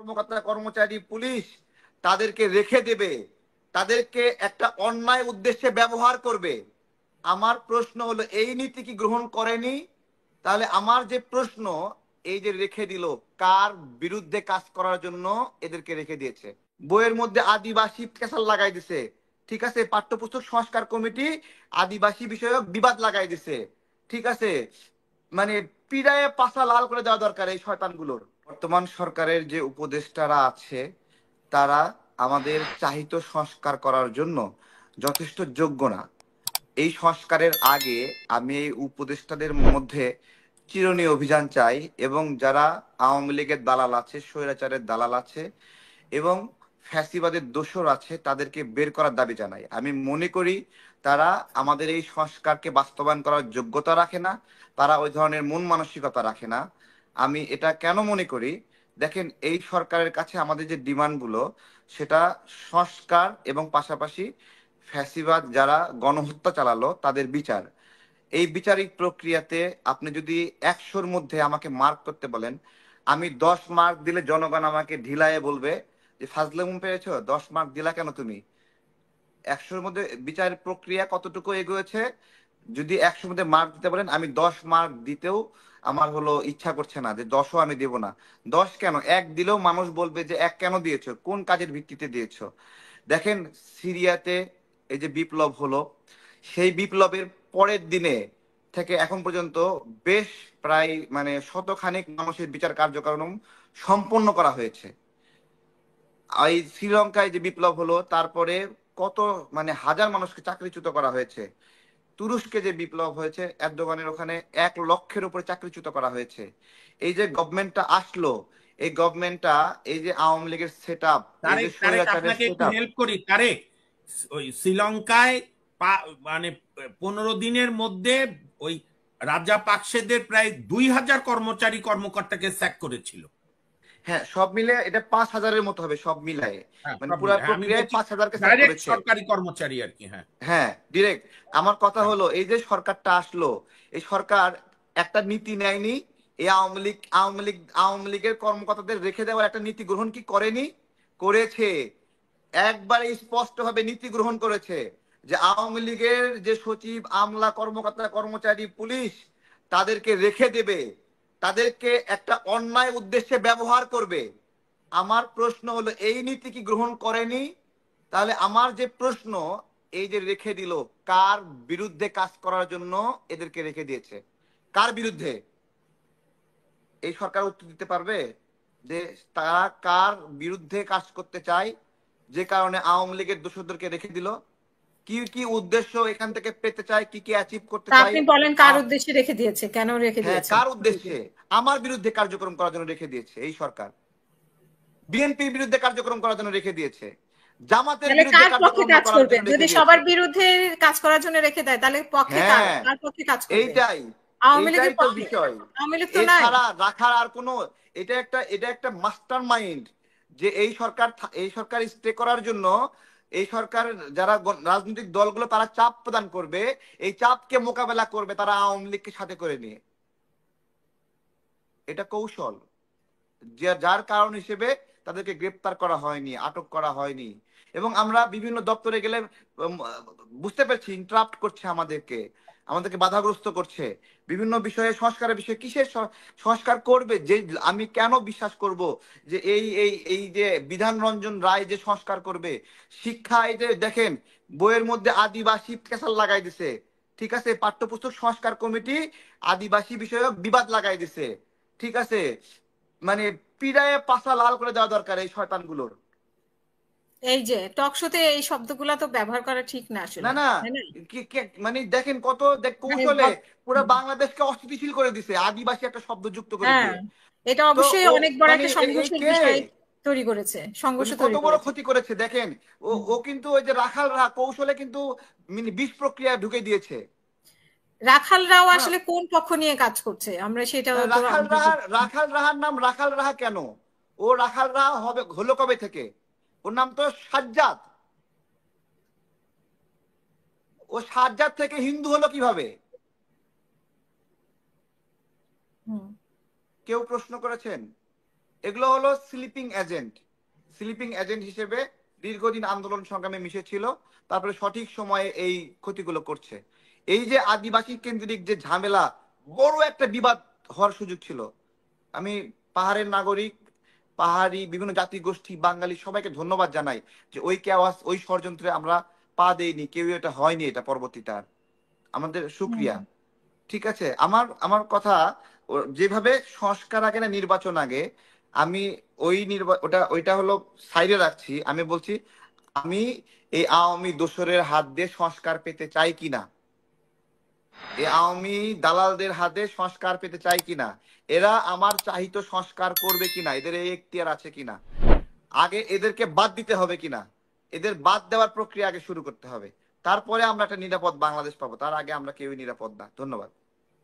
কর্মকর্তা কর্মচারী পুলিশ তাদেরকে রেখে দেবে, তাদেরকে একটা অন্যায় উদ্দেশ্যে ব্যবহার করবে। আমার প্রশ্ন হলো এই নীতি কি গ্রহণ করেনি? তাহলে আমার যে প্রশ্ন, এই যে রেখে দিল, কার বিরুদ্ধে কাজ করার জন্য এদেরকে রেখে দিয়েছে? বইয়ের মধ্যে আদিবাসী কেসাল লাগাই দিছে, ঠিক আছে। পাঠ্যপুস্তক সংস্কার কমিটি আদিবাসী বিষয়ক বিবাদ লাগাই দিছে, ঠিক আছে। মানে পিড়ায় পাছা লাল করে দেওয়া দরকার এই শয়তানগুলোর। বর্তমান সরকারের যে উপদেষ্টারা আছে তারা আমাদের চাহিত সংস্কার করার জন্য যথেষ্ট যোগ্য না। এই সংস্কারের আগে আমি এই উপদেষ্টাদের মধ্যে চিরুনি অভিযান চাই, এবং যারা আওয়ামী লীগের দালাল আছে, স্বৈরাচারের দালাল আছে এবং ফ্যাসিবাদের দোসর আছে, তাদেরকে বের করার দাবি জানাই। আমি মনে করি তারা আমাদের এই সংস্কারকে বাস্তবায়ন করার যোগ্যতা রাখে না, তারা ওই ধরনের মন মানসিকতা রাখে না। আমি এটা কেন মনে করি, দেখেন এই সরকারের কাছে আমাদের যে ডিমান্ডগুলো, সেটা সংস্কার এবং পাশাপাশি ফ্যাসিবাদ যারা গণহত্যা চালালো তাদের বিচার। এই বিচারিক প্রক্রিয়াতে আপনি যদি 100-র মধ্যে আমাকে মার্ক করতে বলেন, আমি 10 মার্ক দিলে জনগণ আমাকে ঢিলায়ে বলবে যে ফাজলামো পেয়েছো, 10 মার্ক দিলা কেন তুমি? 100-র মধ্যে বিচার প্রক্রিয়া কতটুকু এগোয়েছে, যদি 100-র মধ্যে মার্ক দিতে বলেন, আমি 10 মার্ক দিতেও আমার হলো ইচ্ছা করছে না, যে 10ও আমি দেব না। 10 কেন, 1 দিলেও মানুষ বলবে যে 1 কেন দিয়েছো, কোন কাজের ভিত্তিতে দিয়েছো? দেখেন সিরিয়াতে এই যে বিপ্লব হলো, সেই বিপ্লবের পরের দিনে থেকে এখন পর্যন্ত বেশ প্রায় মানে শতখানেক মানুষের বিচার কার্যক্রম সম্পন্ন করা হয়েছে। এই শ্রীলঙ্কায় যে বিপ্লব হলো তারপরে কত মানে হাজার মানুষকে চাকরিচ্যুত করা হয়েছে। তুরস্কে যে বিপ্লব হয়েছে, এরদোগানের ওখানে 1 লক্ষের উপরে চাকরিচ্যুত করা হয়েছে। এই যে গভর্নমেন্টটা আসলো, এই গভর্নমেন্টটা এই যে আওয়ামী লীগের সেট আপ, এই যে তারেক তারেক স্বৈরাচারের আপনাকে সেট একটু আপ। হেল্প করি তারেক। ওই শ্রীলঙ্কায় মানে 15 দিনের মধ্যে ওই রাজাপাকসেদের প্রায় 2000 কর্মচারী কর্মকর্তাকে স্যাক করেছিল। হ্যাঁ, সব মিলে এটা 5,000-এর মতো হবে সব মিলায়ে। হ্যাঁ, মানে সব পুরো মিলে, হ্যাঁ আমি প্রক্রিয়ায় বলছি 5,000-কে স্যাক ডাইরেক্ট করেছে। সরকারি কর্মচারী আর কি। হ্যাঁ, হ্যাঁ, ডিরেক্ট। আমার কথা হ্যাঁ। হলো এই যে সরকারটা আসলো, এই সরকার একটা নীতি নেয়নি। এই আওয়ামী লীগের কর্মকর্তাদের রেখে দেওয়ার একটা নীতি গ্রহণ কি করেনি? করেছে। একবারে স্পষ্ট ভাবে নীতি গ্রহণ করেছে যে আওয়ামী লীগের যে সচিব, আমলা, কর্মকর্তা কর্মচারী পুলিশ তাদেরকে রেখে দেবে, তাদেরকে একটা অন্যায় উদ্দেশ্যে ব্যবহার করবে। আমার প্রশ্ন হলো এই নীতি কি গ্রহণ করেনি? তাহলে আমার যে প্রশ্ন, এই যে রেখে দিল, কার বিরুদ্ধে কাজ করার জন্য এদেরকে রেখে দিয়েছে? কার বিরুদ্ধে? এই সরকার উত্তর দিতে পারবে যে তারা কার বিরুদ্ধে কাজ করতে চায়, যে কারণে আওয়ামী লীগের দোষরদেরকে রেখে দিল? কি কি উদ্দেশ্য এখান থেকে পেতে চায়, কি কি অ্যাচিভ করতে তা চায়? আপনি বলেন কার উদ্দেশ্যে রেখে দিয়েছে, কেন রেখে হ্যাঁ, দিয়েছে? কার উদ্দেশ্যে? আমার বিরুদ্ধে কার্যক্রম করার জন্য রেখে দিয়েছে এই সরকার। বিএনপির বিরুদ্ধে কার্যক্রম করার জন্য রেখে দিয়েছে, জামাতের তাহলে বিরুদ্ধে কার পক্ষে কার্যক্রম কাজ করার করবে? জন্য রেখে যদি দিয়েছে। সবার বিরুদ্ধে কাজ করার জন্য রেখে দেয়, তাহলে পক্ষে কার? হ্যাঁ, কার পক্ষে কাজ করবে? এইটাই আওয়ামী এইটাই লীগের তো পক্ষে? বিষয়। আওয়ামী লীগ তো নাই। এছাড়া রাখার আর কোনো, এটা একটা মাস্টার মাইন্ড যে এই সরকার স্টে করার জন্য, এই সরকার যারা রাজনৈতিক দলগুলো তারা চাপ প্রদান করবে, এই চাপকে মোকাবেলা করবে তারা আওয়ামী লীগকে সাথে করে নিয়ে। এটা কৌশল, যার কারণ হিসেবে তাদেরকে গ্রেপ্তার করা হয়নি, আটক করা হয়নি। এবং আমরা বিভিন্ন দপ্তরে গেলে উম, বুঝতে পারছি ইন্টারাপ্ট করছে আমাদেরকে, আমাদেরকে বাধাগ্রস্ত করছে বিভিন্ন বিষয়ে। সংস্কারের বিষয়ে কিসের সংস্কার করবে? যে আমি কেন বিশ্বাস করব যে এই এই এই যে বিধান রঞ্জন রায় যে সংস্কার করবে? শিক্ষা, এই যে দেখেন বইয়ের মধ্যে আদিবাসী কেসাল লাগাই দিছে, ঠিক আছে। পাঠ্যপুস্তক সংস্কার কমিটি আদিবাসী বিষয়ক বিবাদ লাগাই দিছে, ঠিক আছে। মানে পিড়ায় পাছা লাল করে দেওয়া দরকার এই শয়তানগুলোর। এই যে টক শোতে এই শব্দগুলা তো ব্যবহার করা ঠিক না না আসলে, না, তাই না? মানে দেখেন কত মানে কৌশলে পুরো বাংলাদেশকে অস্থিতিশীল করে দিছে আদিবাসী একটা শব্দ যুক্ত করে হ্যাঁ, দিয়ে। এটা তো অবশ্যই ও অনেক বড় মানে একটা এই সংঘর্ষের কে, বিষয় তৈরি করেছে, সংঘর্ষ উনি কত তৈরি বড় করেছে। ক্ষতি করেছে দেখেন। ও হুম। ও কিন্তু ওই যে রাখালরা কৌশলে কিন্তু বিষ প্রক্রিয়া ঢুকে দিয়েছে। রাখালরাও হ্যাঁ, আসলে কোন পক্ষ নিয়ে কাজ করছে আমরা সেটাও তো রাখাল রাহার নাম রাখাল রাহা কেন? ও রাখাল রাহা হলো কবে থেকে? ওর নাম তো সাজ্জাদ। ও সাজ্জাদ থেকে হিন্দু হলো কিভাবে? হুম। কেউ প্রশ্ন করেছেন? এগুলো হলো স্লিপিং এজেন্ট হিসেবে দীর্ঘদিন আন্দোলন সংগ্রামে মিশেছিল, তারপরে সঠিক সময়ে এই ক্ষতিগুলো করছে। এই যে আদিবাসী কেন্দ্রিক যে ঝামেলা, বড় একটা বিবাদ হওয়ার সুযোগ ছিল। আমি পাহাড়ের নাগরিক, পাহাড়ি বিভিন্ন জাতি গোষ্ঠী, বাঙালি সবাইকে ধন্যবাদ জানাই যে ওই কেওয়াস, ওই ষড়যন্ত্রে আমরা পা দেইনি, কেউ এটা হয়নি, এটা পরবর্তীতে আর আমাদের সুক্রিয়া। ঠিক আছে, আমার আমার কথা যেভাবে সংস্কার আগে না নির্বাচন আগে, আমি ওইটা হলো সাইডে রাখছি। আমি বলছি আমি এই আওয়ামী দোসরের হাত দিয়ে সংস্কার পেতে চাই কিনা, এই আওয়ামী দালালদের হাতে সংস্কার পেতে চাই কিনা, এরা আমার চাহিত সংস্কার করবে কিনা, এদের এই এখতিয়ার আছে কিনা, আগে এদেরকে বাদ দিতে হবে কিনা, এদের বাদ দেওয়ার প্রক্রিয়া আগে শুরু করতে হবে, তারপরে আমরা একটা নিরাপদ বাংলাদেশ পাবো। তার আগে আমরা কেউই নিরাপদ না। ধন্যবাদ।